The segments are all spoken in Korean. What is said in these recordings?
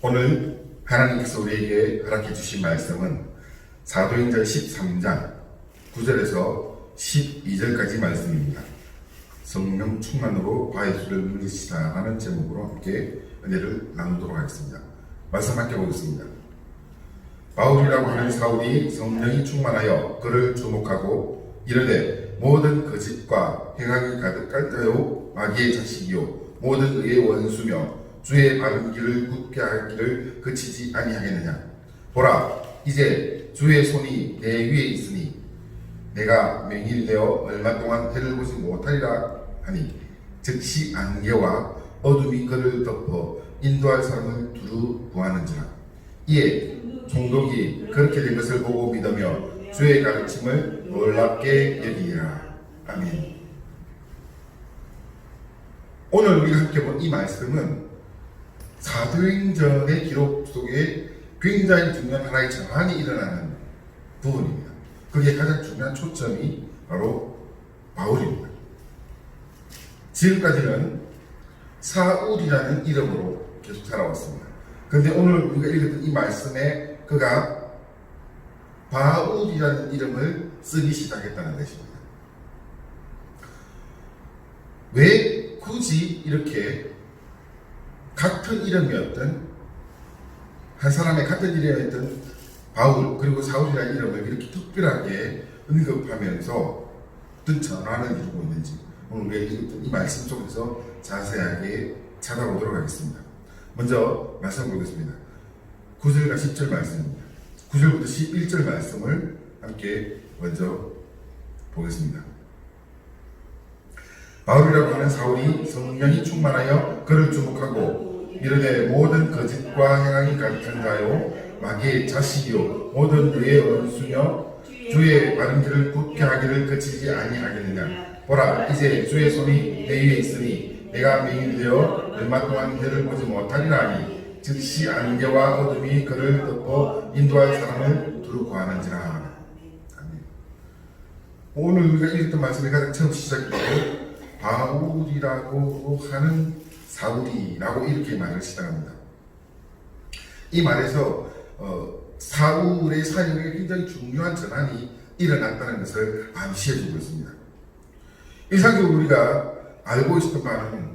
오늘 하나님께서 우리에게 허락해 주신 말씀은 사도행전 13장 9절에서 12절까지 말씀입니다. 성령 충만으로 바위수를 물리시다 하는 제목으로 함께 은혜를 나누도록 하겠습니다. 말씀 함께 보겠습니다. 바울이라고 하는 사울이 성령이 충만하여 그를 주목하고 이르되 모든 거짓과 행악이 가득한 자요 마귀의 자식이요 모든 의의 원수며 주의 바른 길을 굳게 하기를 그치지 아니하겠느냐. 보라, 이제 주의 손이 내 위에 있으니 내가 맹일되어 얼마 동안 해를 보지 못하리라 하니 즉시 안개와 어둠이 그를 덮어 인도할 사람을 두루 구하는지라. 이에 총독이 그렇게 된 것을 보고 믿으며 주의 가르침을 놀랍게 여기니라. 아멘. 오늘 우리가 함께 본 이 말씀은 사도행전의 기록 속에 굉장히 중요한 하나의 전환이 일어나는 부분입니다. 그게 가장 중요한 초점이 바로 바울입니다. 지금까지는 사울이라는 이름으로 계속 살아왔습니다. 그런데 오늘 우리가 읽었던 이 말씀에 그가 바울이라는 이름을 쓰기 시작했다는 것입니다. 왜 굳이 이렇게 같은 이름이었던 한 사람의 같은 이름이었던 바울 그리고 사울이라는 이름을 이렇게 특별하게 언급하면서 어떤 전환을 이루고 있는지 오늘 우리가 읽었던 이 말씀 속에서 자세하게 찾아보도록 하겠습니다. 먼저 말씀 보겠습니다. 9절과 10절 말씀입니다. 9절부터 11절 말씀을 함께 먼저 보겠습니다. 바울이라고 하는 사울이 성령이 충만하여 그를 주목하고 이르되 모든 거짓과 행악이 가득한 자요 마귀의 자식이요 모든 의의 원수며 주의 바른 길을 굳게 하기를 그치지 아니하겠느냐. 보라, 이제 주의 손이 내 위에 있으니 내가 맹인되어 얼마 동안 해를 보지 못하리라 하니 즉시 안개와 어둠이 그를 덮어 인도할 사람을 두루 구하는지라. 아멘. 오늘 우리가 읽었던 말씀이 가장 처음 시작되고 바울이라고 하는 사울이라고 이렇게 말을 시작합니다. 이 말에서 사울의 사역에 굉장히 중요한 전환이 일어났다는 것을 암시해주고 있습니다. 일상적으로 우리가 알고 있었던 바는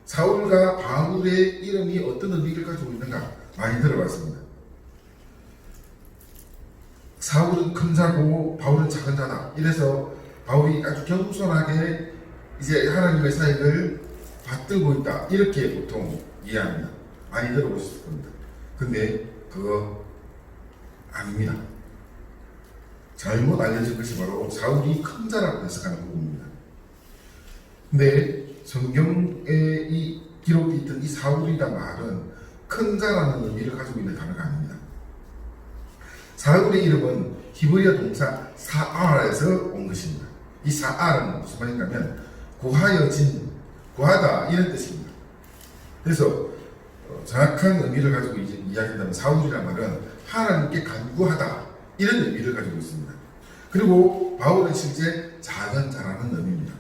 사울과 바울의 이름이 어떤 의미를 가지고 있는가 많이 들어봤습니다. 사울은 큰 자고 바울은 작은 자다. 이래서 바울이 아주 겸손하게 이제 하나님의 사역을 받들고 있다. 이렇게 보통 이해합니다. 많이 들어보셨을 겁니다. 근데 그거 아닙니다. 잘못 알려진 것이 바로 사울이 큰 자라고 해석하는 부분입니다. 근데 성경에 이 기록되어 있던 이 사울이란 말은 큰 자라는 의미를 가지고 있는 단어가 아닙니다. 사울의 이름은 히브리어 동사 사알에서 온 것입니다. 이 사알은 무슨 말인가 하면 구하여진, 구하다 이런 뜻입니다. 그래서 정확한 의미를 가지고 이야기한다면 사울이란 말은 하나님께 간구하다 이런 의미를 가지고 있습니다. 그리고 바울은 실제 작은 자라는 의미입니다.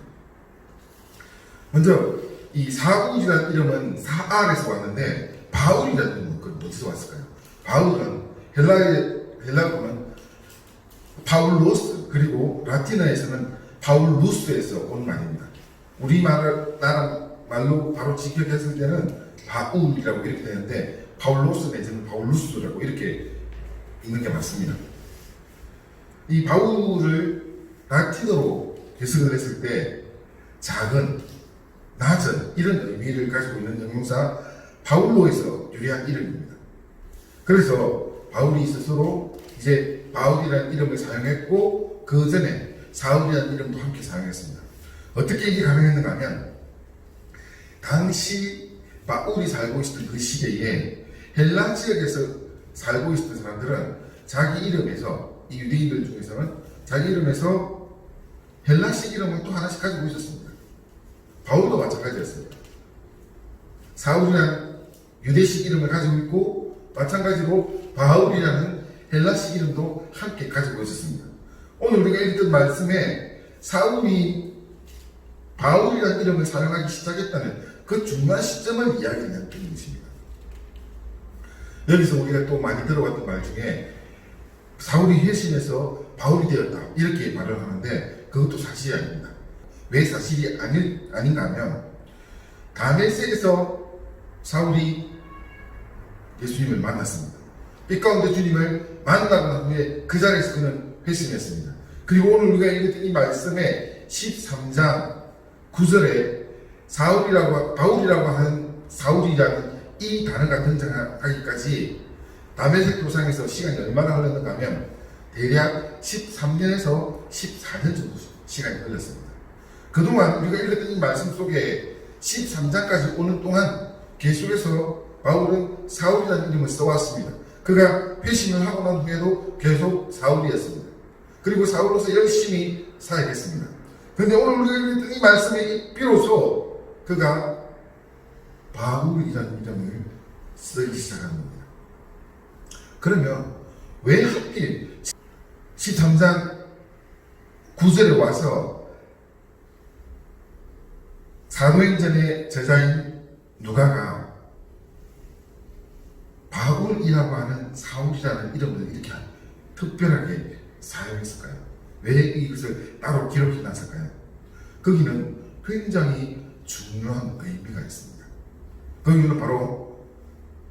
먼저 이 사울이라는 이름은 사알에서 왔는데 바울이라는 이름은 어디서 왔을까요? 바울은 헬라어는 파울로스 그리고 라틴어에서는 파울루스에서 온 말입니다. 우리나라 말로 바로 직역했을 때는 바울이라고 이렇게 되는데 파울로스 내지는 파울루스라고 이렇게 읽는 게 맞습니다. 이 바울을 라틴어로 해석을 했을 때 작은, 낮은 이런 의미를 가지고 있는 형용사 바울로에서 유래한 이름입니다. 그래서 바울이 스스로 이제 바울이라는 이름을 사용했고 그 전에 사울이라는 이름도 함께 사용했습니다. 어떻게 이게 가능했는가 하면 당시 바울이 살고 있었던 그 시대에 헬라 지역에서 살고 있었던 사람들은 자기 이름에서 이 유대인들 중에서는 자기 이름에서 헬라식 이름을 또 하나씩 가지고 있었습니다. 바울도 마찬가지였습니다. 사울이라는 유대식 이름을 가지고 있고 마찬가지로 바울이라는 헬라식 이름도 함께 가지고 있었습니다. 오늘 우리가 읽던 말씀에 사울이 바울이라는 이름을 사용하기 시작했다는 그 중요한 시점을 이야기하는 것입니다. 여기서 우리가 또 많이 들어봤던 말 중에 사울이 회심해서 바울이 되었다 이렇게 말을 하는데 그것도 사실이 아닙니다. 왜 사실이 아닌가 하면 다메섹에서 사울이 예수님을 만났습니다. 빛 가운데 주님을 만나고 난 후에 그 자리에서 그는 회심했습니다. 그리고 오늘 우리가 읽었던 이 말씀의 13장 9절에 바울이라고 하는 사울이라는 이 단어가 등장하기까지 다메섹 도상에서 시간이 얼마나 흘렀는가 하면 대략 13년에서 14년 정도 시간이 흘렀습니다. 그동안 우리가 읽었던 이 말씀 속에 13장까지 오는 동안 계속해서 바울은 사울이라는 이름을 써왔습니다. 그가 회심을 하고 난 후에도 계속 사울이었습니다. 그리고 사울로서 열심히 살아야겠습니다. 그런데 오늘 우리가 읽었던 이 말씀에 비로소 그가 바울이라는 이름을 쓰기 시작하는 겁니다. 그러면 왜 하필 13장 9절에 와서 사도행전의 저자인 누가가 바울이라고 하는 사울이라는 이름을 이렇게 특별하게 사용했을까요? 왜 이것을 따로 기록해 놨을까요? 거기는 굉장히 중요한 의미가 있습니다. 거기는 바로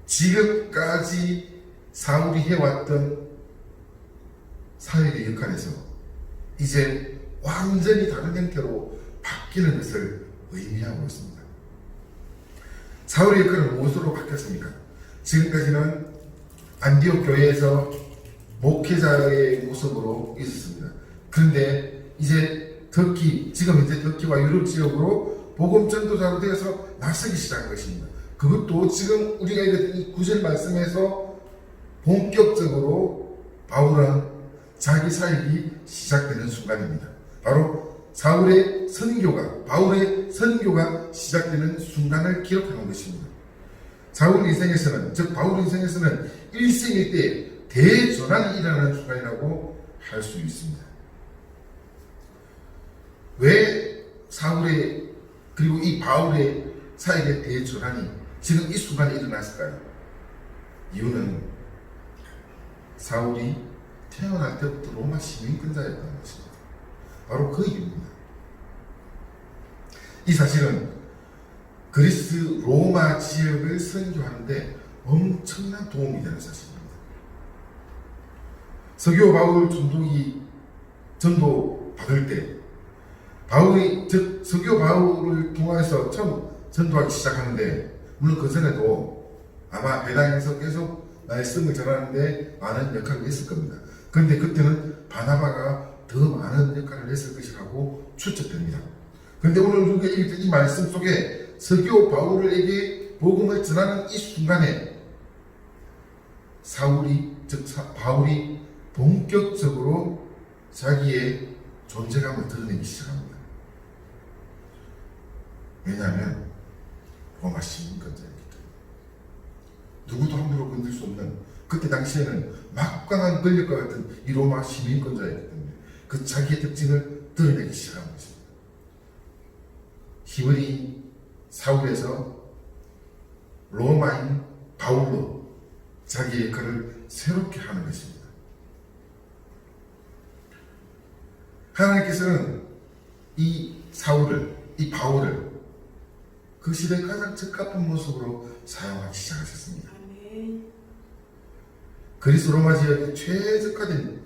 지금까지 사울이 해왔던 사역의 역할에서 이제 완전히 다른 형태로 바뀌는 것을 의미하고 있습니다. 사울의 역할은 무엇으로 바뀌었습니까? 지금까지는 안디옥 교회에서 목회자의 모습으로 있었습니다. 그런데 이제 지금 현재 터키와 유럽 지역으로 복음 전도자로 되어서 나서기 시작한 것입니다. 그것도 지금 우리가 읽었던 이 9절 말씀에서 본격적으로 바울은 자기 사역이 시작되는 순간입니다. 바로 바울의 선교가 시작되는 순간을 기록하는 것입니다. 바울 인생에서는 일생일대 대전환이 일어나는 순간이라고 할 수 있습니다. 왜 그리고 이 바울의 사역의 대전환이 지금 이 순간에 일어났을까요? 이유는 사울이 태어날 때부터 로마 시민권자였다는 것입니다. 바로 그 이유입니다. 이 사실은 그리스 로마 지역을 선교하는데 엄청난 도움이 되는 사실입니다. 서교 바울 전도 받을 때 서교 바울을 통해서 처음 전도하기 시작하는데 물론 그 전에도 아마 배당에서 계속 말씀을 전하는데 많은 역할을 했을 겁니다. 그런데 그때는 바나바가 더 많은 역할을 했을 것이라고 추측됩니다. 그런데 오늘 우리가 읽은 이 말씀 속에 서교 바울에게 복음을 전하는 이 순간에 바울이 본격적으로 자기의 존재감을 드러내기 시작합니다. 왜냐하면 로마 시민권자였기 때문에 누구도 함부로 건들 수 없는 그때 당시에는 막강한 권력과 같은 이 로마 시민권자였기 때문에 그 자기의 특징을 드러내기 시작한 것입니다. 히브리 사울에서 로마인 바울로 자기의 역할을 새롭게 하는 것입니다. 하나님께서는 이 바울을 그 시대에 가장 적합한 모습으로 사용하기 시작하셨습니다. 그리스 로마 지역에 최적화된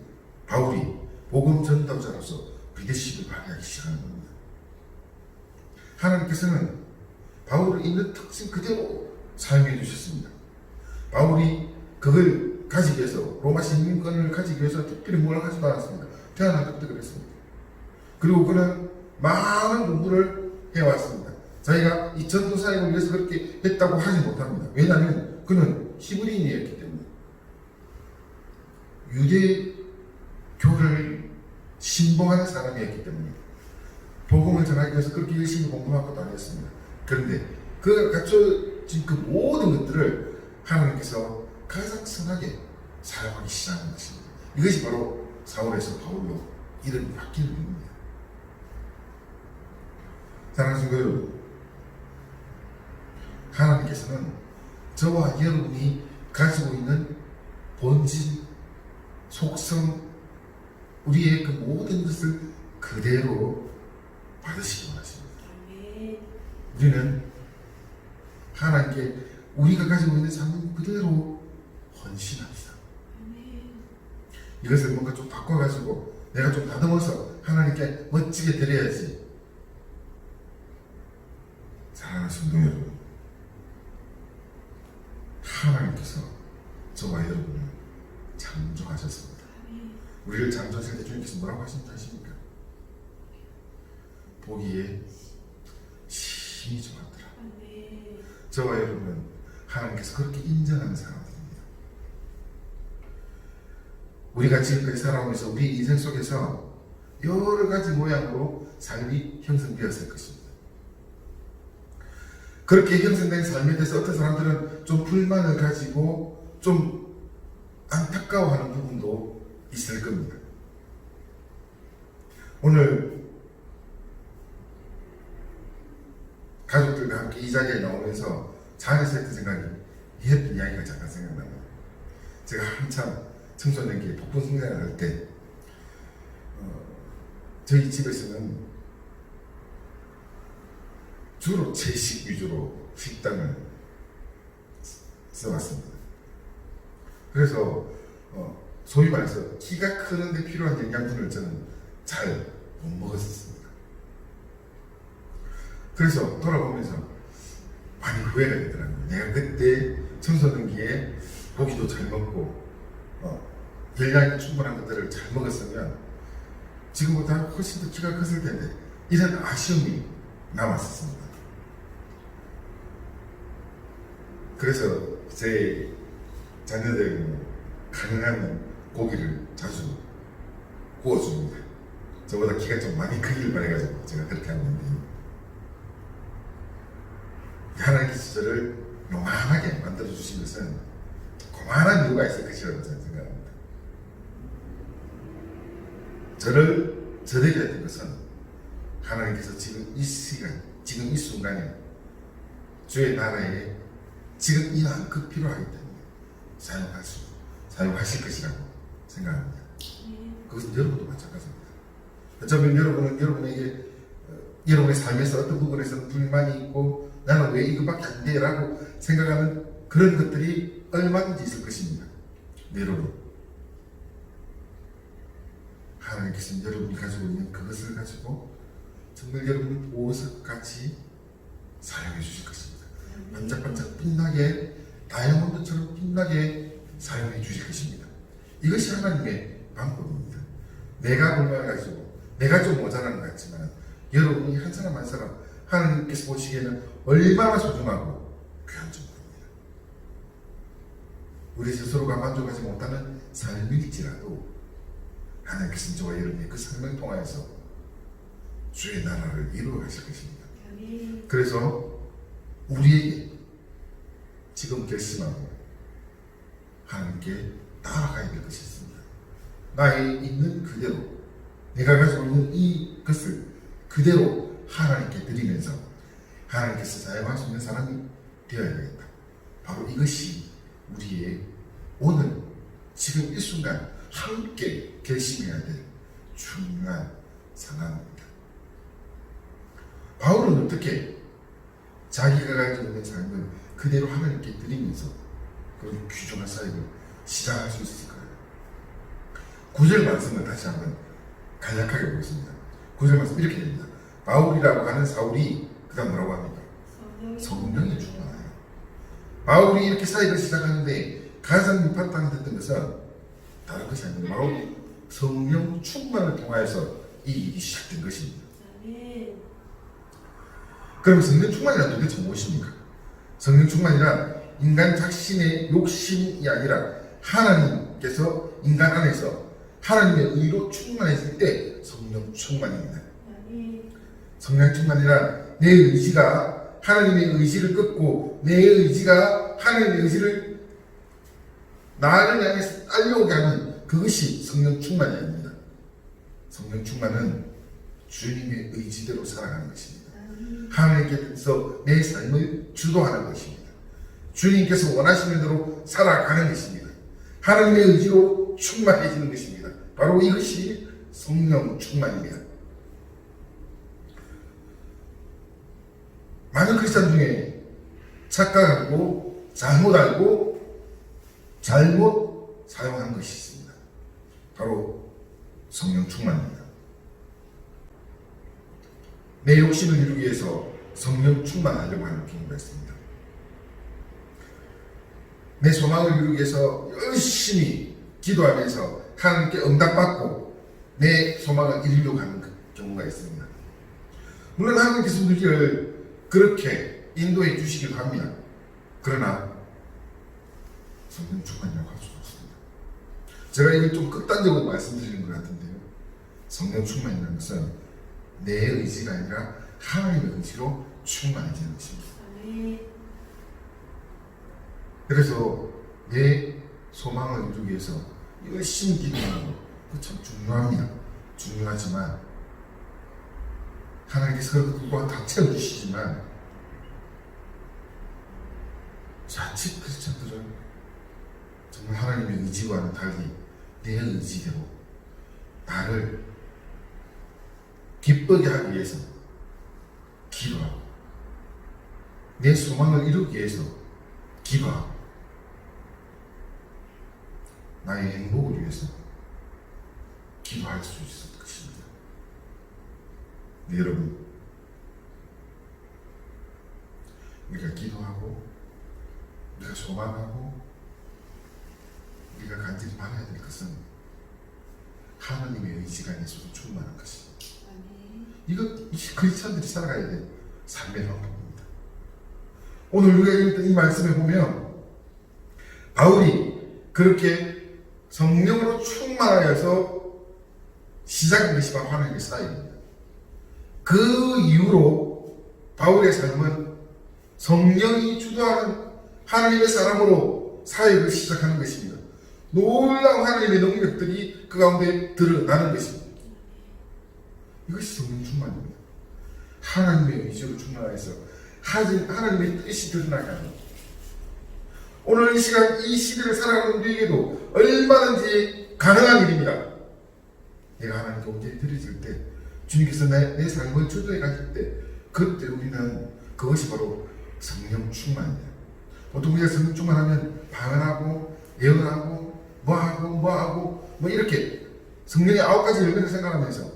바울이 복음 전도자로서 리더십을 발휘하기 시작하는 겁니다. 하나님께서는 바울을 있는 특징 그대로 사용해 주셨습니다. 바울이 그걸 가지기 위해서 로마 시민권을 가지기 위해서 특별히 뭘 하지도 않았습니다. 태어날 때부터 그랬습니다. 그리고 그는 많은 공부를 해왔습니다. 자기가 이 전도 사역을 위해서 그렇게 했다고 하지 못합니다. 왜냐하면 그는 히브리인이었기 때문에 유대교를 신봉하는 사람이었기 때문에 복음을 전하기 위해서 그렇게 열심히 공부한 것도 아니었습니다. 그런데 그가 갖춰진 그 모든 것들을 하나님께서 가장 선하게 사용하기 시작한 것입니다. 이것이 바로 사울에서 바울로 이름이 바뀌는 겁니다. 사랑하는 성도 여러분, 하나님께서는 저와 여러분이 가지고 있는 본질, 속성, 우리의 그 모든 것을 그대로 받으시기 원하십니다. 우리는 하나님께 우리가 가지고 있는 삶을 그대로 헌신합니다. 이것을 뭔가 좀 바꿔가지고 내가 좀 다듬어서 하나님께 멋지게 드려야지. 사랑하는 성도 여러분, 하나님께서 저와 여러분을 창조하셨습니다. 우리를 창조하실 때 주님께서 뭐라고 하신지 아십니까? 보기에 심히 좋았더라. 저와 여러분은 하나님께서 그렇게 인정하는 사람들입니다. 우리가 지금까지 살아오면서 우리 인생 속에서 여러 가지 모양으로 삶이 형성되었을 것입니다. 그렇게 형성된 삶에 대해서 어떤 사람들은 좀 불만을 가지고 좀 안타까워하는 부분도 있을 겁니다. 오늘 가족들과 함께 이 자리에 나오면서 자리에서 했던 생각이 옛 이야기가 잠깐 생각납니다. 제가 한참 청소년기에 폭풍 성장을 할 때 저희 집에서는 주로 채식 위주로 식단을 써왔습니다. 그래서 소위 말해서 키가 크는데 필요한 영양분을 저는 잘 못 먹었습니다. 그래서 돌아보면서 많이 후회가 되더라고요. 내가 그때 청소년기에 고기도 잘 먹고 열량이 충분한 것들을 잘 먹었으면 지금보다 훨씬 더 키가 컸을 텐데 이런 아쉬움이 남았었습니다. 그래서 제 자녀들은 가능하면 고기를 자주 구워줍니다. 저보다 키가 좀 많이 크길 바래가지고 제가 그렇게 하는데 하나님께서 저를 요만하게 만들어주신 것은 고만한 이유가 있을 것이라고 저는 생각합니다. 저를 저되게 했던 것은 하나님께서 지금 이 시간, 지금 이 순간에 주의 나라에 지금 이만큼 필요하기 때문에 사용하실 것이라고 생각합니다. 그것은 여러분도 마찬가지입니다. 어쩌면 여러분은 여러분의 삶에서 어떤 부분에서 불만이 있고 나는 왜 이거밖에 안 돼? 라고 생각하는 그런 것들이 얼마든지 있을 것입니다. 여러분, 하나님께서는 여러분이 가지고 있는 그것을 가지고 정말 여러분을 보석같이 사용해 주실 것입니다. 반짝반짝 빛나게, 다이아몬드처럼 빛나게 사용해 주실 것입니다. 이것이 하나님의 방법입니다. 내가 불만을 가지고 내가 좀 모자라는 것 같지만 여러분이 한 사람 한 사람 하나님께서 보시기에는 얼마나 소중하고 귀한 존재입니다. 우리 스스로가 만족하지 못하는 삶일지라도 하나님께서는 저와 여러분의 그 삶을 통하여서 주의 나라를 이루어 가실 것입니다. 그래서 우리에게 지금 결심하고 하나님께 따라가야 될 것이 있습니다. 나의 있는 그대로 내가 가지고 있는 이것을 그대로 하나님께 드리면서 하나님께서 사용할 수 있는 사람이 되어야 되겠다. 바로 이것이 우리의 오늘 지금 이 순간 함께 결심해야 될 중요한 상황입니다. 바울은 어떻게 자기가 가지고 있는 삶을 그대로 하나님께 드리면서 그 귀중한 사역을 시작할 수 있을까요? 9절 말씀을 다시 한번 간략하게 보겠습니다. 9절 말씀 이렇게 됩니다. 바울이라고 하는 사울이 그 다음 뭐라고 합니까? 성령이 충만하여. 바울이 이렇게 사역을 시작하는데 가장 밑바탕이 됐던 것은 다른 것이 아니라 바로 성령 충만을 통하여서 이 일이 시작된 것입니다. 그럼 성령 충만이란 도대체 무엇입니까? 성령 충만이란 인간 자신의 욕심이 아니라 하나님께서 인간 안에서 하나님의 의로 충만했을 때 성령 충만입니다. 성령 충만이란 내 의지가 하나님의 의지를 꺾고 내 의지가 하나님의 의지를 나를 향해서 딸려오게 하는 그것이 성령 충만이 아닙니다. 성령 충만은 주님의 의지대로 살아가는 것입니다. 하나님께서 내 삶을 주도하는 것입니다. 주님께서 원하시는 대로 살아가는 것입니다. 하나님의 의지로 충만해지는 것입니다. 바로 이것이 성령 충만입니다. 많은 크리스찬 중에 착각하고 잘못 알고 잘못 사용한 것이 있습니다. 바로 성령 충만입니다. 내 욕심을 이루기 위해서 성령 충만하려고 하는 경우가 있습니다. 내 소망을 이루기 위해서 열심히 기도하면서 하나님께 응답받고 내 소망을 이루려고 하는 경우가 있습니다. 물론 하나님께서 우리를 그렇게 인도해 주시기도 합니다. 그러나 성령 충만이라고 할 수가 없습니다. 제가 이걸 좀 극단적으로 말씀드리는 것 같은데요. 성령 충만이라는 것은 내 의지가 아니라 하나님의 의지로 충만해지는 것입니다. 그래서 내 소망을 이루기 위해서 열심히 기도하는 것, 그 참 중요합니다. 중요하지만 하나님께서 그거 다 채워주시지만 자칫 크리스찬들은 정말 하나님의 의지와는 달리 내 의지대로 나를 기쁘게 하기 위해서 기도하고 내 소망을 이루기 위해서 기도하고 나의 행복을 위해서 기도할 수 있을 것입니다. 네, 여러분, 우리가 기도하고 우리가 소망하고 우리가 간절히 바라야 될 것은 하나님의 의지가 내 속에 충만한 것입니다. 이거 크리스찬들이 살아가야 될 삶의 방법입니다. 오늘 우리가 읽었던 이 말씀에 보면 바울이 그렇게 성령으로 충만하여서 시작한 것이 바로 하나님의 사역입니다. 그 이후로 바울의 삶은 성령이 주도하는 하나님의 사람으로 사역을 시작하는 것입니다. 놀라운 하나님의 능력들이 그 가운데 드러나는 것입니다. 이것이 성령 충만입니다. 하나님의 의지로 충만해서 하나님의 뜻이 드러나가는, 오늘 이 시간 이 시대를 살아가는 우리에게도 얼마든지 가능한 일입니다. 내가 하나님께 온전히 드려질 때, 주님께서 내 삶을 주도해 가실 때, 그때 우리는 그것이 바로 성령 충만입니다. 보통 우리가 성령 충만하면 방언하고 예언하고 뭐하고 이렇게 성령의 9가지 열매를 생각하면서,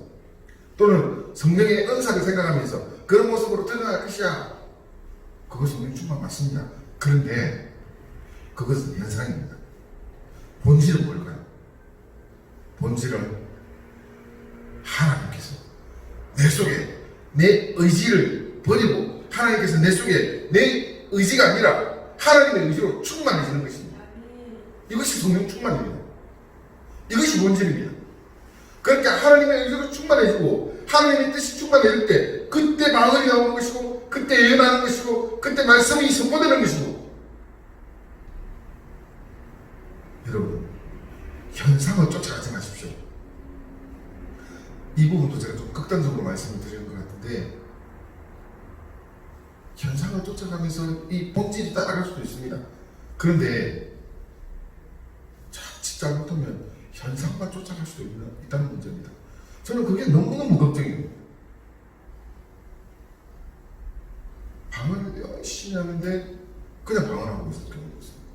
또는 성령의 은사를 생각하면서 그런 모습으로 드러날 것이야. 그것은 성령 충만 맞습니다. 그런데 그것은 현상입니다. 본질은 뭘까요? 본질은 하나님께서 내 속에 내 의지를 버리고 하나님께서 내 속에 내 의지가 아니라 하나님의 의지로 충만해지는 것입니다. 이것이 성령 충만입니다. 이것이 본질입니다. 그러니까 하나님의 의지로 충만해지고 하나님의 뜻이 충만해질 때 그때 방언이 나오는 것이고 그때 예언하는 것이고 그때 말씀이 선포되는 것이고, 여러분, 현상을 쫓아가지 마십시오. 이 부분도 제가 좀 극단적으로 말씀을 드리는 것 같은데, 현상을 쫓아가면서 이 본질이 따라갈 수도 있습니다. 그런데 자칫 잘못하면 현상만 쫓아갈 수도 있다는 문제입니다. 저는 그게 너무너무 걱정입니다. 방언을 열심히 하는데 그냥 방언하고 있을 경우가 있습니다.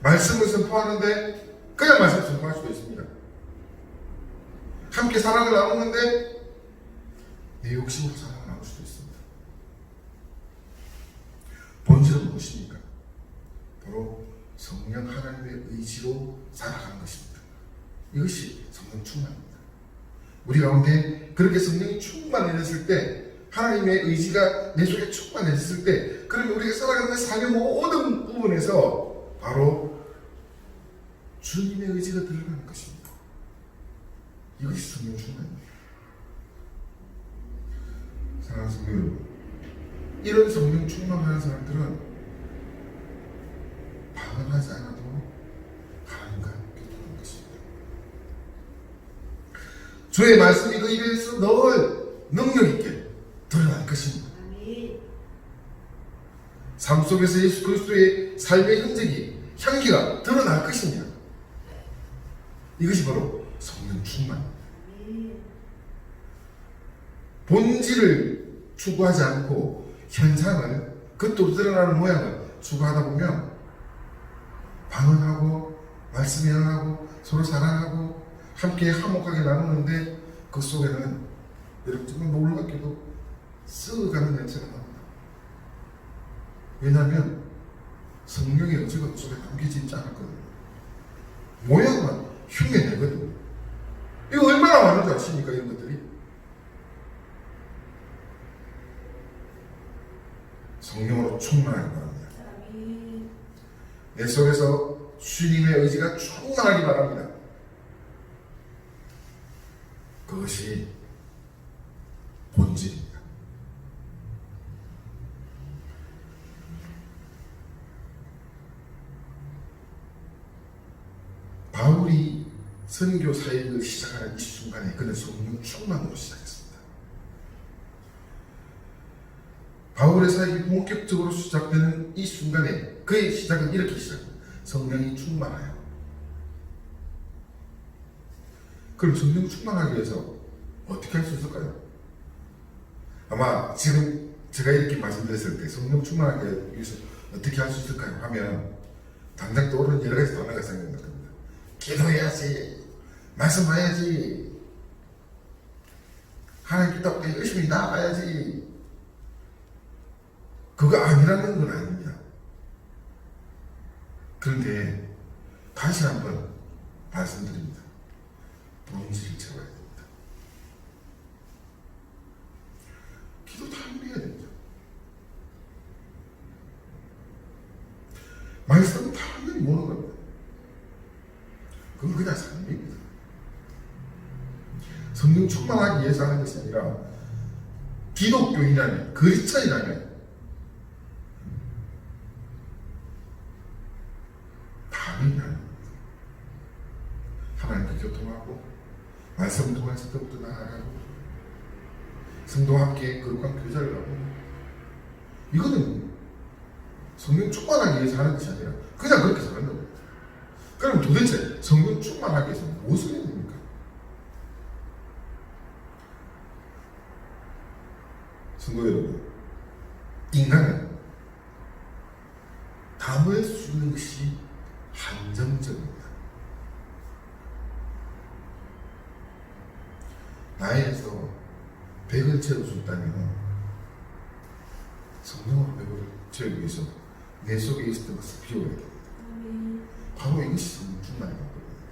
말씀을 선포하는데 그냥 말씀을 선포할 수도 있습니다. 함께 사랑을 나누는데 내 욕심으로 사랑을 나눌 수도 있습니다. 본질은 무엇입니까? 바로 성령 하나님의 의지로 살아가는 것입니다. 이것이 성령 충만입니다. 우리 가운데 그렇게 성령이 충만해졌을 때, 하나님의 의지가 내 속에 충만해졌을 때, 그러면 우리가 살아가는 삶의 모든 부분에서 바로 주님의 의지가 들어가는 것입니다. 이것이 성령 충만입니다. 사랑하는 성도 여러분, 이런 성령 충만하는 사람들은 방언하지 않아도 하나님과 교통하는 것입니다. 주의 말씀이 그 입에서 늘 능력 있게 드러날 것입니다. 삶 속에서 예수 그리스도의 삶의 흔적이, 향기가 드러날 것입니다. 이것이 바로 성령 충만. 본질을 추구하지 않고 현상을, 겉으로 드러나는 모양을 추구하다 보면 방언하고 말씀 행하고 서로 사랑하고 함께 화목하게 나누는데 그 속에는 여러분 정말 놀랍게도 썩어가는 냄새가 납니다. 왜냐하면 성령의 의지가 그 속에 담겨져 있지 않았거든요. 모양만 흉내내거든요. 이거 얼마나 많은 줄 아십니까? 이런 것들이. 성령으로 충만하기 바랍니다. 내 속에서 주님의 의지가 충만하기 바랍니다. 그것이 본질입니다. 바울이 선교 사역을 시작하는 이 순간에 그는 성령 충만으로 시작했습니다. 바울의 사역이 본격적으로 시작되는 이 순간에 그의 시작은 이렇게 시작합니다. 성령이 충만하여. 그럼 성령 충만하기 위해서 어떻게 할 수 있을까요? 아마 지금 제가 이렇게 말씀드렸을 때 성령 충만하기 위해서 어떻게 할 수 있을까요? 하면 당장 떠오르는 여러 가지 단어가 생각날 겁니다. 기도해야지, 말씀해야지, 하나님 뜻대로 열심히 나아가야지. 그거 아니라는 건 아닙니다. 그런데 다시 한번 말씀드립니다. 본질을 채워야 됩니다. 기도 당연해야 됩니다. 말씀은 당연히 모는 겁니다. 그건 그냥 삶입니다. 성령 충만하기 위해서 하는 것이 아니라 기독교인이라면, 그리스도인이라면 당연히 하는 겁니다. 하나님과 교통하고 말씀 통해서 더욱더 나아가고 성도와 함께 거룩한 교제를 하고, 이거는 성령 충만하기 위해서 하는 것이 아니라 그냥 그렇게 사는 겁니다. 그럼 도대체 성령 충만하기 위해서 무엇을 해야 됩니까? 성도 여러분, 인간은 담을 수 있는 것이 한정적입니다. 나에서 100을 채워줬다면 성령으로 100을 채우기 위해서 내 속에 있었던 것을 비워야 됩니다. 바로 이것이 성령 충만의 방법입니다.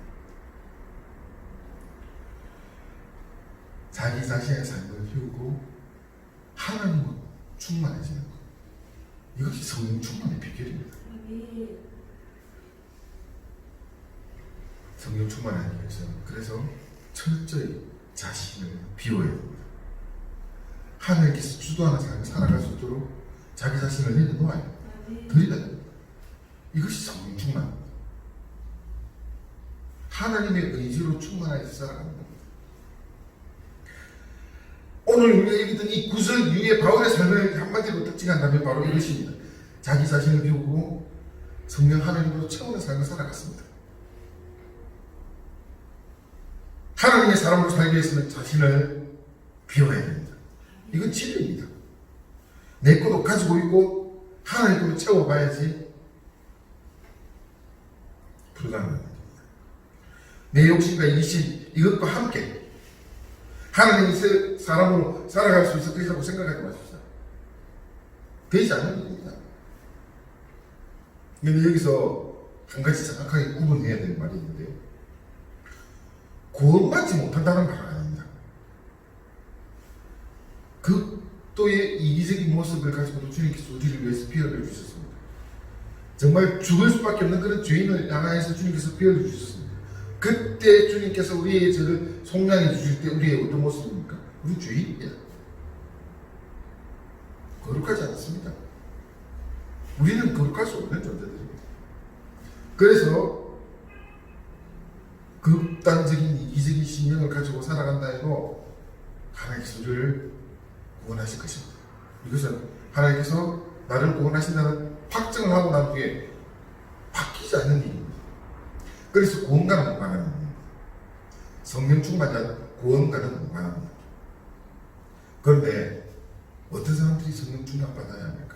자기 자신의 삶을 비우고 하나님으로 충만해지는 것, 이것이 성령 충만의 비결입니다. 성령 충만하기 위해서 그래서 철저히 자신을 비워야 됩니다. 하나님께서 주도하는 삶을 살아갈 수 있도록 자기 자신을 내려놓아야 드려야 됩니다. 이것이 성령 충만입니다. 하나님의 의지로 충만하여서 살아가는 겁니다. 오늘 우리가 읽었던 이 구절 위에 바울의 삶을 한마디로 특징한다면 바로 이것입니다. 자기 자신을 비우고 성령 하나님으로 채우는 삶을 살아갔습니다. 하나님의 사람으로 살기 위해서는 자신을 비워야 됩니다. 이건 진리입니다. 내 것도 가지고 있고 하나님으로 채워봐야지 불가능한 일입니다. 내 욕심과 이기심 이것과 함께 하나님의 사람으로 살아갈 수 있을 것이라고 생각하지 마십시오. 되지 않는 일입니다. 그런데 여기서 한 가지 정확하게 구분해야 될 말이 있는데요. 구원받지 못한다는 말은 아닙니다. 극도의 이기적인 모습을 가지고도 주님께서 우리를 위해서 피흘려 주셨습니다. 정말 죽을 수밖에 없는 그런 죄인을 향하여서 주님께서 피흘려 주셨습니다. 그때 주님께서 우리의 죄를 속량해 주실 때 우리의 어떤 모습입니까? 우리 죄인입니다. 거룩하지 않습니다. 우리는 거룩할 수 없는 존재들입니다. 그래서 극단적인 이기적인 신명을 가지고 살아간다 해도 하나님께서 우리를 구원하실 것입니다. 이것은 하나님께서 나를 구원하신다는 확증을 하고 난 뒤에 바뀌지 않는 일입니다. 그래서 구원과는 무관한 일입니다. 성령 충만자 구원과는 무관합니다. 그런데 어떤 사람들이 성령 충만 받아야 합니까?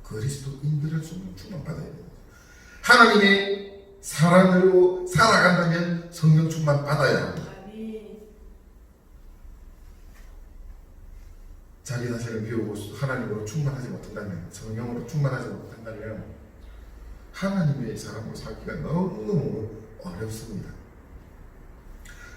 그리스도인들은 성령 충만 받아야 됩니다. 하나님의 사랑으로 살아간다면 성령 충만 받아야 합니다. 자기 자신을 비우고 하나님으로 충만하지 못한다면, 성령으로 충만하지 못한다면 하나님의 사람으로 살기가 너무너무 어렵습니다.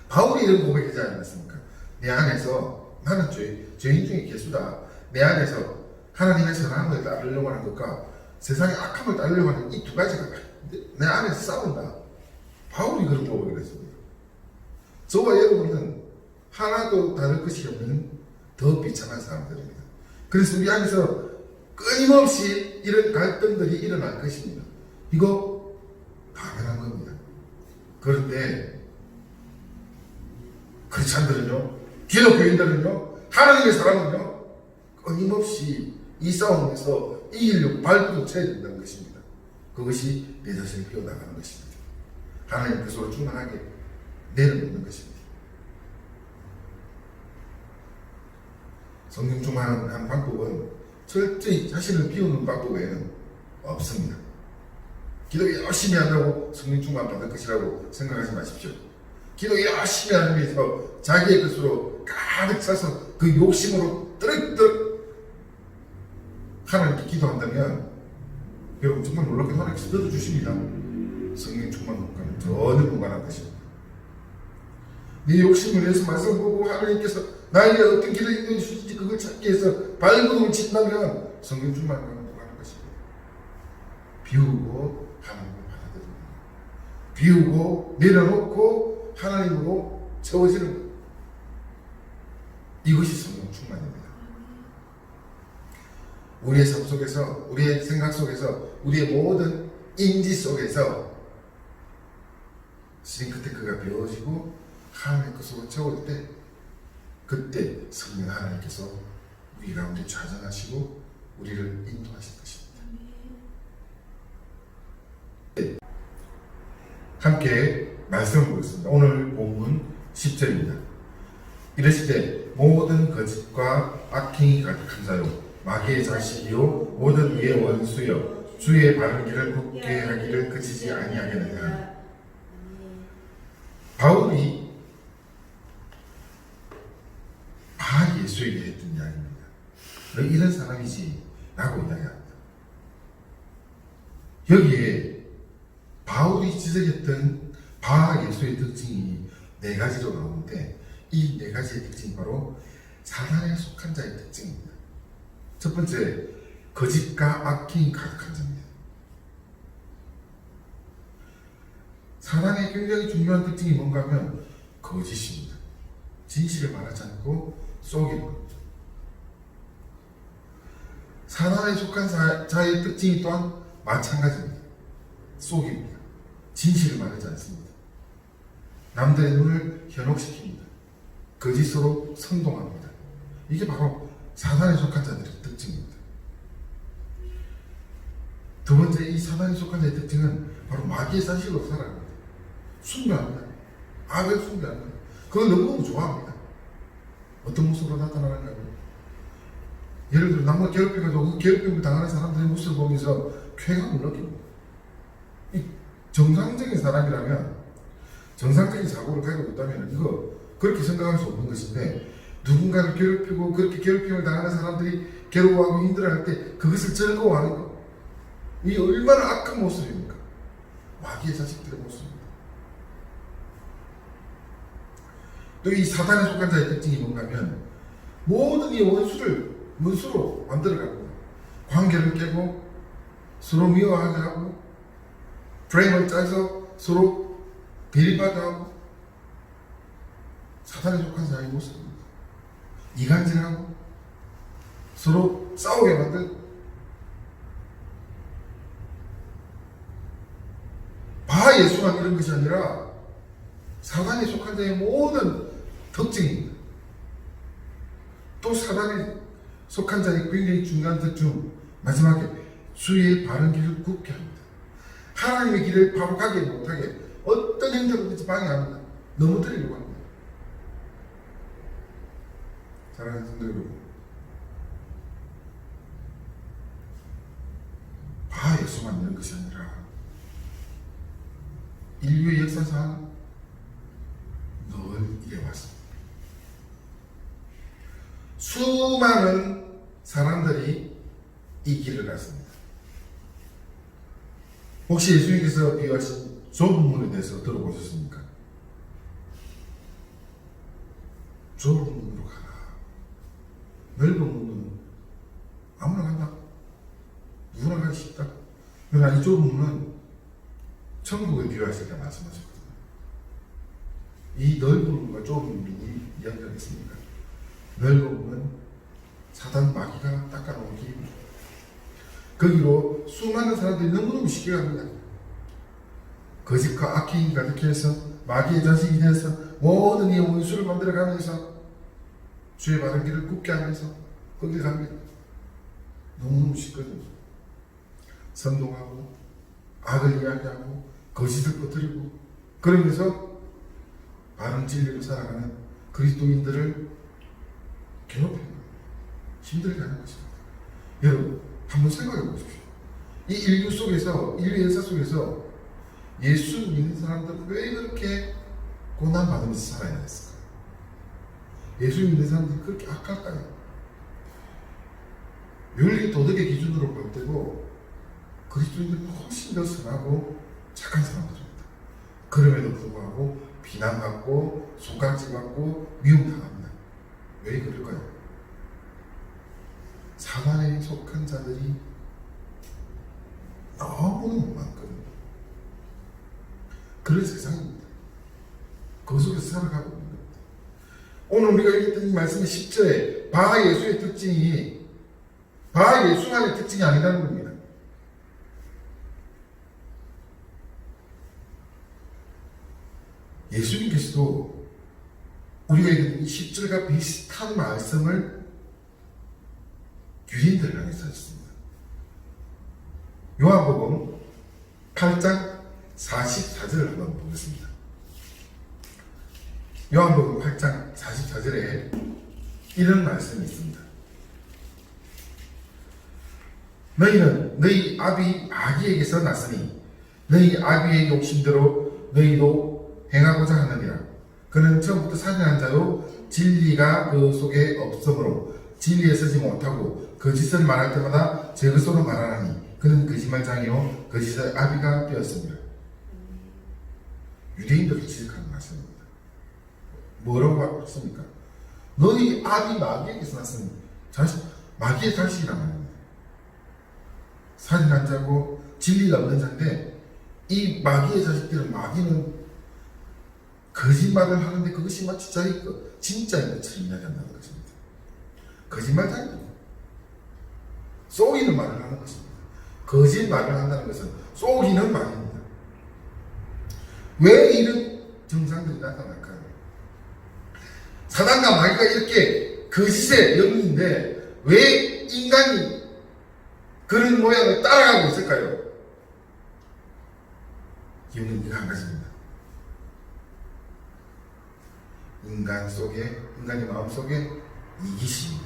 바울이 이런 고백하지 않았습니까? 내 안에서, 나는 죄인 중에 개수다. 내 안에서 하나님의 선함을 따르려고 하는 것과 세상의 악함을 따르려고 하는 이 두 가지가 내 안에서 싸운다. 바울이 그런 고백을 했습니다. 저와 여러분은 하나도 다를 것이 없는 더 비참한 사람들입니다. 그래서 우리 안에서 끊임없이 이런 갈등들이 일어날 것입니다. 이거 당연한 겁니다. 그런데 크리스찬들은요, 기독교인들은요, 하나님의 사람은요, 끊임없이 이 싸움에서 이기려고 발부둥 쳐야 된다는 것입니다. 그것이 내 자신을 비워나가는 것입니다. 하나님 뜻으로 충만하게 내려놓는 것입니다. 성령 충만한 방법은 철저히 자신을 비우는 방법 외에는 없습니다. 기도 열심히 한다고 성령 충만 받을 것이라고 생각하지 마십시오. 기도 열심히 하기 위해서 자기의 것으로 가득 차서 그 욕심으로 뜨륵뜨륵 하나님께 기도한다면 여러분 정말 놀랍게 하나님께서 들어주십니다. 성령 충만과는 전혀 무관한 것입니다. 네 욕심을 위해서 말씀을 보고 하나님께서 나에게 어떤 길을 인도해 주실지 그걸 찾기 위해서 발버둥을 친다면 성령 충만과는 무관한 것입니다. 비우고 하나님을 받아들입니다. 비우고 내려놓고 하나님으로 채워지는 것. 이것이 성령 충만입니다. 우리의 삶 속에서, 우리의 생각 속에서, 우리의 모든 인지 속에서 싱크테크가 비워지고 하나님의 것으로 채울 때, 그때 성령 하나님께서 우리 가운데 좌정하시고 우리를 인도하실 것입니다. 네. 함께 말씀을 보겠습니다. 오늘 본문 10절입니다. 이르시되 모든 거짓과 악행이 가득한 자요 마귀의 자식이요 모든 이의 원수요 주의 바른 길을 굳게 하기를 그치지 아니하겠느냐. 바울이 예수에게 했던 이야기입니다. 너 이런 사람이지 라고 이야기합니다. 여기에 바울이 지적했던 예수의 특징이 네 가지로 나오는데 이 네 가지의 특징이 바로 사단에 속한 자의 특징입니다. 첫 번째, 거짓과 악행이 가득한 자입니다. 사단의 굉장히 중요한 특징이 뭔가 하면 거짓입니다. 진실을 말하지 않고 속이는 겁니다. 사단에 속한 자의 특징이 또한 마찬가지입니다. 속입니다. 진실을 말하지 않습니다. 남들의 눈을 현혹시킵니다. 거짓으로 선동합니다. 이게 바로 사단에 속한 자들의 특징입니다. 두 번째, 이 사단에 속한 자의 특징은 바로 마귀의 산식으로 살아갑니다. 숭배합니다. 악을 숭배합니다. 그걸 너무너무 좋아합니다. 어떤 모습으로 나타나는가요? 예를 들어 남과 괴롭혀가지고 그 괴롭힘을 당하는 사람들의 모습을 보면서 쾌감을 느낍니다. 이 정상적인 사람이라면, 정상적인 사고를 가지고 있다면 이거 그렇게 생각할 수 없는 것인데, 누군가를 괴롭히고 그렇게 괴롭힘을 당하는 사람들이 괴로워하고 힘들어할 때 그것을 즐거워하는 것, 이 얼마나 악한 모습입니까? 마귀의 자식들의 모습입니다. 또 이 사단에 속한 자의 특징이 뭔가 하면 모든 이 원수로 만들어가고 관계를 깨고 서로 미워하게 하고 프레임을 짜서 서로 대립하게 하고 사단에 속한 자의 모습입니다. 이간질하고 서로 싸우게 만들고 예수만 이런 것이 아니라 사단에 속한 자의 모든 특징입니다. 또 사단에 속한 자의 굉장히 중요한 특징, 마지막에 주의 바른 길을 굽게 합니다. 하나님의 길을 바로 가게 못하게 어떤 행동이든지 방해합니다. 넘어뜨리려고 합니다. 사랑하는 성도 여러분, 예수만 이런 것이 아니라 인류의 역사상 늘 이래왔습니다. 수많은 사람들이 이 길을 갔습니다. 혹시 예수님께서 비유하신 좁은 문에 대해서 들어보셨습니까? 좁은 문으로 가라. 넓은 문은 아무나 간다. 누구나 가기 쉽다. 그러나 이 좁은 문은 천국을 비유하실 때 말씀하셨거든요. 이 넓은 문과 좁은 문이 이야기하겠습니까? 넓은 문은 사단 마귀가 닦아놓은 길입니다. 거기로 수많은 사람들이 너무너무 쉽게 갑니다. 거짓과 악행이 가득해 해서 마귀의 자식이 되어서 모든 이 원수를 만들어가면서 주의 바른 길을 굽게 하면서 거기 갑니다. 너무너무 쉽거든요. 선동하고 악을 이야기하고 거짓을 퍼뜨리고 그러면서 바른 진리로 살아가는 그리스도인들을 괴롭히는 거예요. 힘들게 하는 것입니다. 여러분 한번 생각해 보십시오. 이 인류 속에서, 인류 역사 속에서 예수 믿는 사람들은 왜 그렇게 고난받으면서 살아야 했을까요? 예수 믿는 사람들이 그렇게 악할까요? 윤리 도덕의 기준으로 볼 때도 그리스도인들은 훨씬 더 선하고 착한 사람들입니다. 그럼에도 불구하고 비난받고 손가락질받고 미움당합니다. 왜 그럴까요? 사단에 속한 자들이 너무 많거든요. 그런 세상입니다. 그 속에서 살아가고 있는 겁니다. 오늘 우리가 읽었던 이 말씀의 10절에 바예수의 특징이 바예수만의 특징이 아니라는 겁니다. 예수님께서도 우리가 읽은 이 10절과 비슷한 말씀을 유대인들을 향해서 하셨습니다. 요한복음 8장 44절을 한번 보겠습니다. 요한복음 8장 44절에 이런 말씀이 있습니다. 너희는 너희 아비 마귀에게서 났으니 너희 아비의 욕심대로 너희도 행하고자 하느니라. 그는 처음부터 살인한 자요 진리가 그 속에 없으므로 진리에 서지 못하고 거짓을 말할 때마다 제 것으로 말하나니 그는 거짓말장이요 거짓의 아비가 되었습니다. 유대인들을 지적하는 말씀입니다. 뭐라고 했습니까? 너희 아비 마귀에게서 났으니 마귀의 자식이란 말입니다. 살인한 자고 진리가 없는 자인데 이 마귀의 자식들은 마귀는 거짓말을 하는데 그것이 마치 자기 진짜인 것처럼 이야기한다는 것입니다. 거짓말장입니다. 속이는 말을 하는 것입니다. 거짓말을 한다는 것은 속이는 말입니다. 왜 이런 정상들이 나타날까요? 사단과 마귀가 이렇게 거짓의 영웅인데 왜 인간이 그런 모양을 따라가고 있을까요? 이유는 이거 한 가지입니다. 인간의 마음 속에 이기심이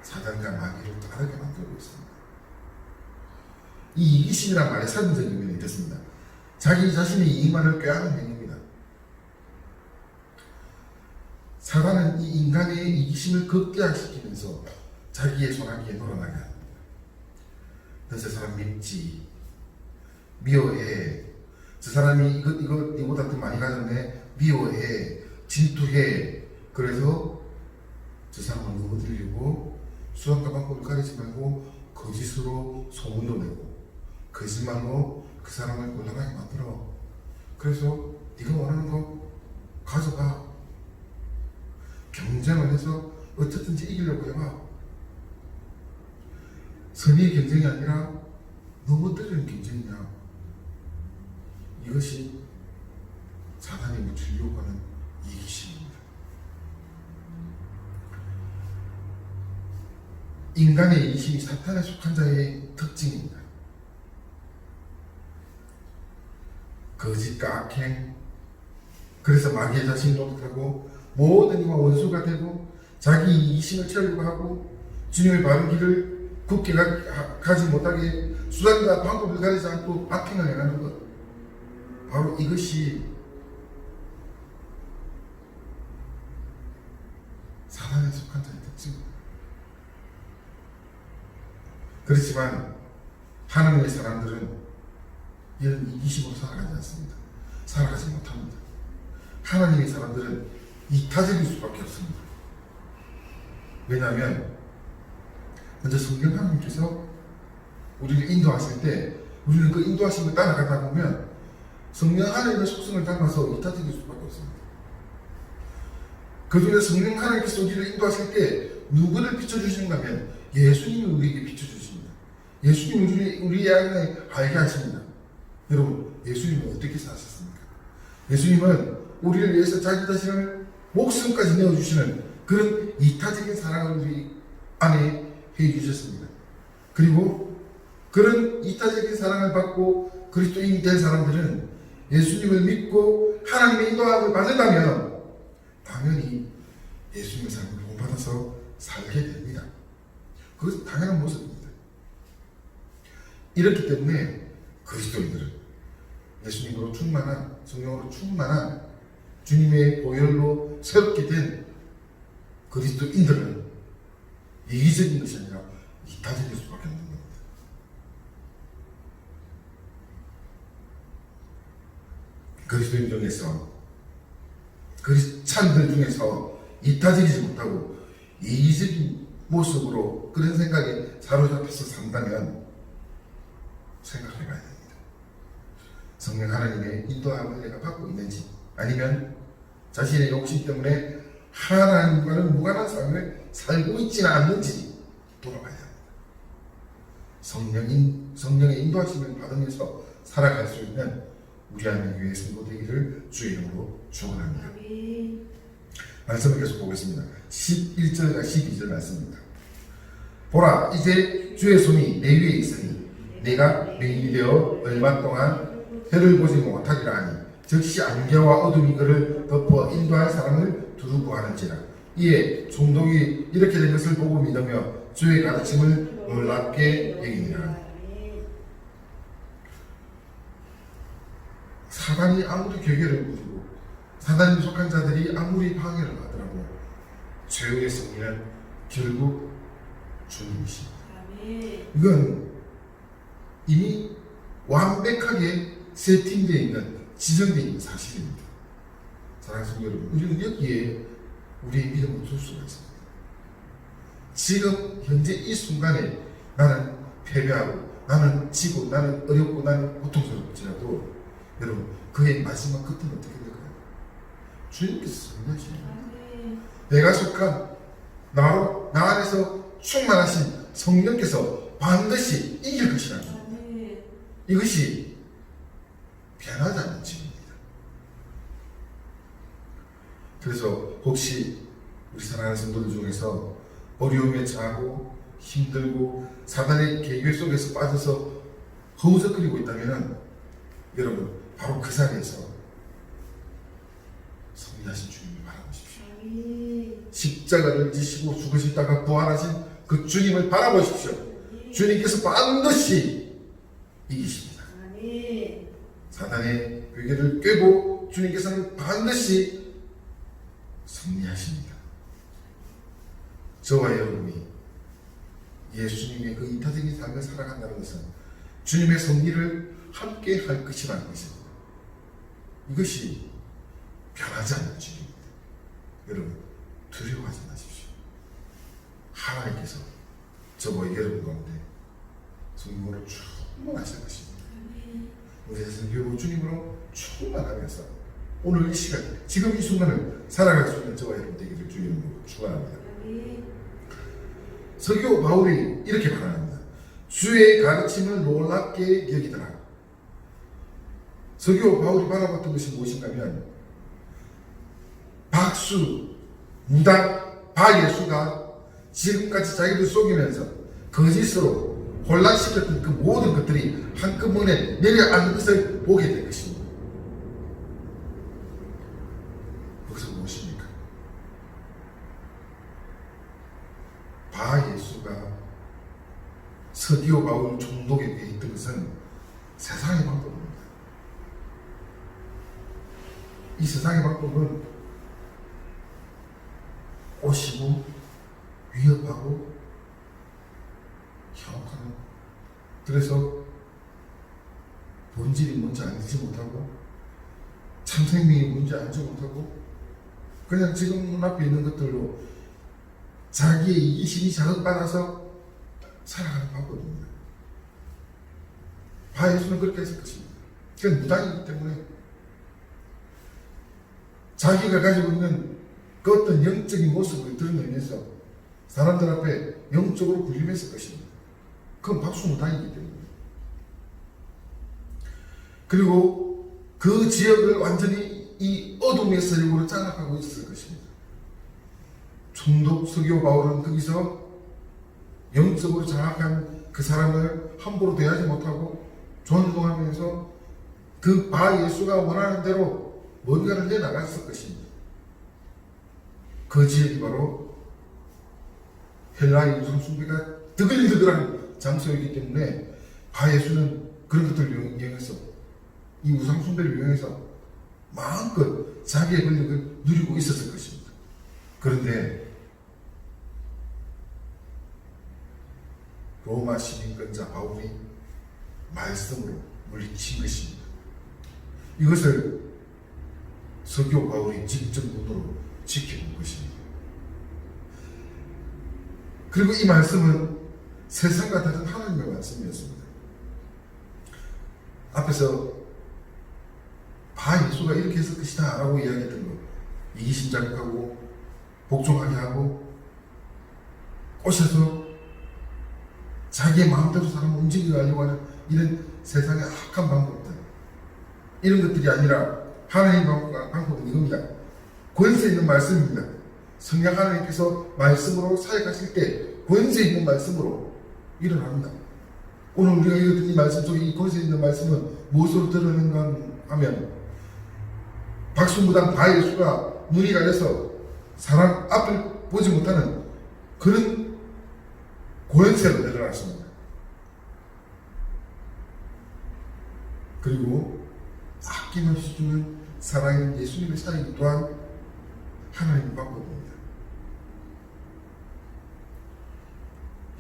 사단과 마귀를 다르게 만들고 있습니다. 이 이기심이란 말의 사전적인 의미는 이렇습니다. 자기 자신의 이익만을 꾀하는 행위입니다. 사단은 이 인간의 이기심을 극대화시키면서 자기의 손아귀에 놀아나게 합니다. 너 저 사람 밉지, 미워해, 저 사람이 이거보다 더 많이 가졌네, 미워해, 질투해. 그래서 저 사람을 넘어뜨리려고 수단과 방법을 가리지 말고 거짓으로 소문도 내고 거짓말로 그 사람을 곤란하게 만들어. 그래서 네가 원하는 거 가져가. 경쟁을 해서 어쨌든지 이기려고 해봐. 선의의 경쟁이 아니라 넘어뜨리는 경쟁이냐. 이것이 사단이 묻히려고 하는 이기심입니다. 인간의 이심이 사탄에 속한 자의 특징입니다. 거짓과 악행, 그래서 마귀의 자신을 노릇하고 모든 이와 원수가 되고 자기 이심을 채우려고 하고 주님의 바른 길을 굳게 가지 못하게 수단과 방법을 가리지 않고 악행을 행하는 것, 바로 이것이 사단에 속한 자의 특징입니다. 그렇지만 하나님의 사람들은 이런 이기심으로 살아가지 않습니다. 살아가지 못합니다. 하나님의 사람들은 이타적일 수밖에 없습니다. 왜냐하면 먼저 성경 하나님께서 우리를 인도하실 때 우리는 그 인도하심을 따라가다 보면 성령 하나님의 속성을 닮아서 이타적일 수밖에 없습니다. 그중에 성령 하나님께서 우리를 인도하실 때 누구를 비춰주시는가 하면 예수님이 우리에게 비춰주십니다. 예수님이 우리 안에 알게 하십니다. 여러분, 예수님은 어떻게 사셨습니까? 예수님은 우리를 위해서 자기 자신을 목숨까지 내어주시는 그런 이타적인 사랑을 우리 안에 해주셨습니다. 그리고 그런 이타적인 사랑을 받고 그리스도인이 된 사람들은 예수님을 믿고 하나님의 인도함을 받는다면 당연히 예수님의 삶을 본받아서 살게 됩니다. 그것은 당연한 모습입니다. 이렇기 때문에 그리스도인들은 예수님으로 충만한, 성령으로 충만한 주님의 보혈로 새롭게 된 그리스도인들은 이기적인 것이 아니라 이타적일 수밖에 없는 겁니다. 그리스도인 중에서 크리스찬들 중에서 이타적이지 못하고 이기적인 모습으로 그런 생각에 사로잡혀서 산다면 생각해봐야 됩니다. 성령 하나님의 인도함을 내가 받고 있는지, 아니면 자신의 욕심 때문에 하나님과는 무관한 삶을 살고 있지는 않는지 돌아봐야 합니다. 성령의 인도하심을 받으면서 살아갈 수 있는 우리 안에 교회 성도 되기를 주의 이름으로 축원합니다. 말씀을 계속 보겠습니다. 11절과 12절 말씀입니다. 보라, 이제 주의 손이 내 위에 있으니 내가 맹인이 되어 얼마 동안 해를 보지 못하리라 하니, 즉시 안개와 어둠이 그를 덮어 인도할 사람을 두루 구하는지라. 이에 총독이 이렇게 된 것을 보고 믿으며 주의 가르침을 놀랍게 여기니라. 사단이 아무리 괴계를 부리고 사단에 속한 자들이 아무리 방해를 하더라도 최후의 승리는 결국 주님이십니다. 이건 이미 완벽하게 세팅되어 있는, 지정되어 있는 사실입니다. 사랑하는 성도 여러분, 우리는 여기에 우리의 믿음을 둘 수가 있습니다. 지금 현재 이 순간에 나는 패배하고 나는 지고 나는 어렵고 나는 고통스럽지라도 여러분, 그의 마지막 끝은 어떻게 될까요? 주님께서 승리하십니다. 내가 속한 나 안에서 충만하신 성령께서 반드시 이길 것이라는 겁니다. 이것이 변하지 않는 증입니다. 그래서 혹시 우리 사랑하는 성도들 중에서 어려움에 처하고 힘들고 사단의 계획 속에서 빠져서 허우적거리고 있다면 여러분, 바로 그 자리에서 승리하신 주님을 바라보십시오. 십자가를 지시고 죽으시다가 부활하신 그 주님을 바라보십시오. 주님께서 반드시 이기십니다. 사단의 괴계를 꿰고 주님께서는 반드시 승리하십니다. 저와 여러분이 예수님의 그 이타적인 삶을 살아간다는 것은 주님의 승리를 함께 할 것이라는 것입니다. 이것이 변하지 않는 주입니다. 여러분, 두려워하지 마십시오. 하나님께서 저와 여러분 가운데 성령으로 충만하실 것입니다. 우리 교회 주님으로 충만하면서 오늘 이 시간, 지금 이 순간을 살아갈 수 있는 저와 여러분 되기를 주 이름으로 축원합니다. 설교 바울이 이렇게 말합니다. 주의 가르침을 놀랍게 여기더라. 설교 바울이 바라봤던 것이 무엇인가 하면 박수, 무당, 바예수가 지금까지 자기를 속이면서 거짓으로 혼란시켰던 그 모든 것들이 한꺼번에 내려앉는 것을 보게 될 것입니다. 그것은 무엇입니까? 바 예수가 서기오 바울 총독에 대해 있던 것은 세상의 방법입니다. 이 세상의 방법은 꼬시고 위협하고 혐오하는, 그래서 본질이 뭔지 알지 못하고 참 생명이 뭔지 알지 못하고 그냥 지금 눈앞에 있는 것들로 자기의 이기심이 자극받아서 살아가는 방법입니다. 바 예수는 그렇게 했을 것입니다. 그건 무당이기 때문에 자기가 가지고 있는 그 어떤 영적인 모습을 드러내면서 사람들 앞에 영적으로 군림했을 것입니다. 그건 박수무당이기 때문에. 그리고 그 지역을 완전히 이 어둠의 세력으로 장악하고 있었을 것입니다. 총독 서기오 바울은 거기서 영적으로 장악한 그 사람을 함부로 대하지 못하고 존중하면서 그 바 예수가 원하는 대로 뭔가를 내나갔을 것입니다. 그 지역이 바로 헬라의 우상숭배가 드글드글한 장소이기 때문에 바 예수는 그런 것들을 이용해서 이 우상숭배를 이용해서 마음껏 자기의 권력을 누리고 있었을 것입니다. 그런데 로마 시민권자 바울이 말씀으로 물리친 것입니다. 이것을 서기오 바울이 직접 눈으로 지켜본 것입니다. 그리고 이 말씀은 세상과 다른 하나님의 말씀이었습니다. 앞에서 바 예수가 이렇게 했을 것이다 라고 이야기했던 것, 이기심 자극하고 복종하게 하고 꼬셔서 자기의 마음대로 사람을 움직이게 하려고 하는 이런 세상의 악한 방법들, 이런 것들이 아니라 하나님의 방법은 이겁니다. 권세 있는 말씀입니다. 성령 하나님께서 말씀으로 사역하실 때 권세 있는 말씀으로 일어납니다. 오늘 우리가 읽었던 이 말씀 속에 이 권세 있는 말씀은 무엇으로 드러내는가 하면 박수무당 바 예수가 눈이 가려서 사람 앞을 보지 못하는 그런 권세로 내려놨습니다. 그리고 아낌없이 주는 사랑인 예수님의 사역 또한 하나님의 방법입니다.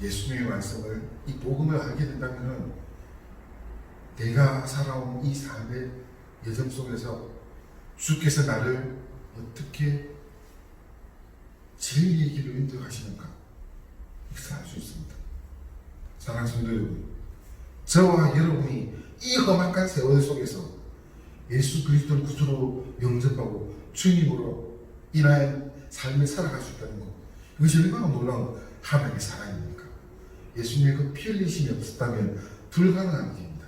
예수님의 말씀을, 이 복음을 알게 된다면 내가 살아온 이 삶의 여정 속에서 주께서 나를 어떻게 진리의 길로 인도하시는가, 이것을 알 수 있습니다. 사랑하는 성도 여러분, 저와 여러분이 이 험악한 세월 속에서 예수 그리스도를 구주로 영접하고 주님으로 인하여 삶을 살아갈 수 있다는 것, 이것이 얼마나 놀라운 하나님의 사랑입니까? 예수님의 그 피 흘리심이 없었다면 불가능한 일입니다.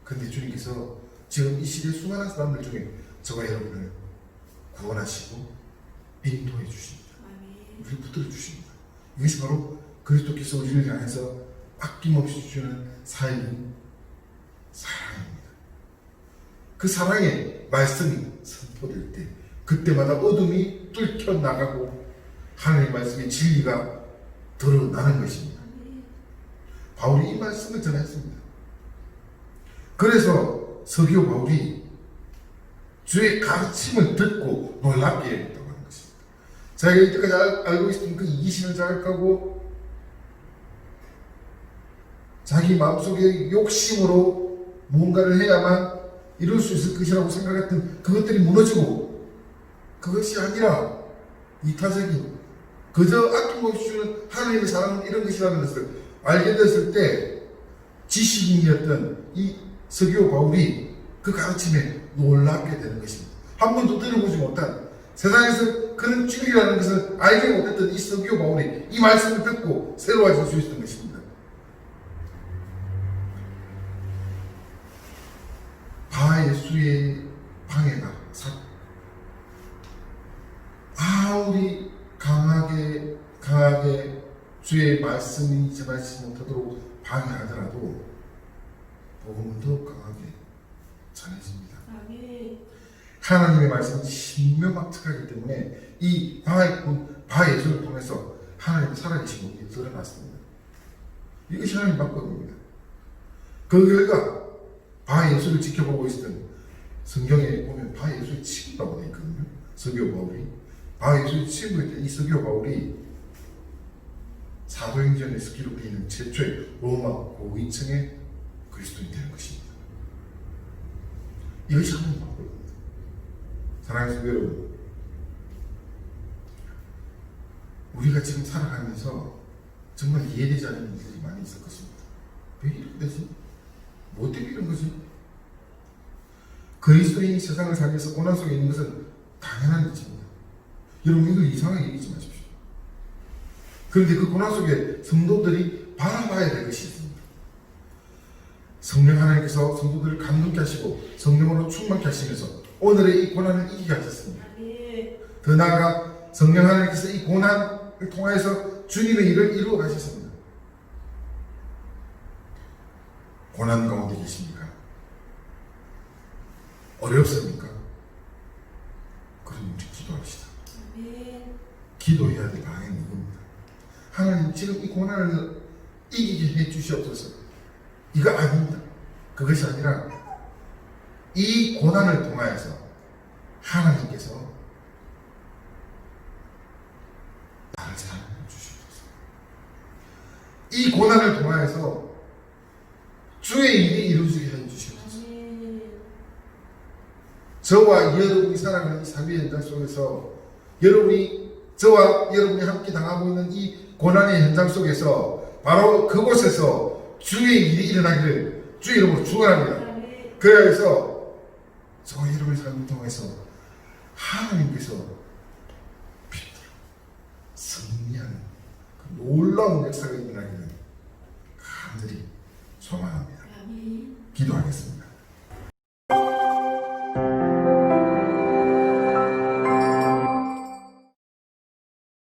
그런데 주님께서 지금 이 시대 수많은 사람들 중에 저와 여러분을 구원하시고 인도해 주십니다. 우리를 붙들어 주십니다. 이것이 바로 그리스도께서 우리를 향해서 아낌없이 주시는 사역인 사랑입니다. 그 사랑의 말씀이 선포될 때 그때마다 어둠이 뚫혀 나가고 하나님의 말씀의 진리가 드러나는 것입니다. 바울이 이 말씀을 전했습니다. 그래서 서기오 바울이 주의 가르침을 듣고 놀랍게 했다고 하는 것입니다. 자기가 이때까지 알고 있었던 그 이기심을 자극하고 자기 마음속에 욕심으로 무언가를 해야만 이룰 수 있을 것이라고 생각했던 그것들이 무너지고, 그것이 아니라 이타적인 그저 아낌없이 주는 하나님의 사랑은 이런 것이라는 것을 알게 됐을 때 지식인이었던 이 서기오 바울이 그 가르침에 놀랍게 되는 것입니다. 한 번도 들어보지 못한, 세상에서 그런 진리라는 것을 알지 못했던 이 서기오 바울이 이 말씀을 듣고 새로워질 수 있었던 것입니다. 바 예수의 방해가 아무리 강하게 말씀이 제 말씀이 못하도록 방해하더라도 복음은 더욱 강하게 전해집니다. 하나님의 말씀은 신명확thực 때문에 이 바예수를 통해서 하나님이 살아계신 것이 드러났습니다. 이것이 하나님 방법입니다. 그 결과 바예수를 지켜보고 있었던 성경에 보면 바예수의 친구라고 되어 있거든요. 서기오 바울이 바예수의 친구였던 이 서기오 바울이 사도행전에서 기록되어 있는 최초의 로마 고위층의 그리스도인이 되는 것입니다. 이것이 하나님 방법입니다. 사랑하는 성도 여러분, 우리가 지금 살아가면서 정말 이해되지 않는 일들이 많이 있을 것입니다. 왜 이렇게 되지? 뭐 때문에 이런 거지? 그리스도인이 세상을 살면서 고난 속에 있는 것은 당연한 일입니다. 여러분 이걸 이상하게 여기지 마십시오. 그런데 그 고난 속에 성도들이 바라봐야 될 것이 있습니다. 성령 하나님께서 성도들을 감동케 하시고 성령으로 충만케 하시면서 오늘의 이 고난을 이기게 하셨습니다. 더 나아가 성령 하나님께서 이 고난을 통하여서 주님의 일을 이루어 가셨습니다. 고난 가운데 계십니까? 어렵습니까? 그럼 우리 기도합시다. 기도해야 될 방향이 이겁니다. 하나님 지금 이 고난을 이기게 해 주시옵소서. 이거 아닙니다. 그것이 아니라 이 고난을 통하여서 하나님께서 나를 사랑해 주시옵소서. 이 고난을 통하여서 주의 일이 이루어지게 해 주시옵소서. 저와 여러분이 살아가는 이 삶의 현장 속에서 저와 여러분이 함께 당하고 있는 이 고난의 현장 속에서 바로 그곳에서 주의 일이 일어나기를 주의 이름으로 축원합니다. 그래서 저와 여러분의 삶을 통해서 하나님께서 승리하는 그 놀라운 역사가 일어나기를 간절히 소망합니다. 기도하겠습니다.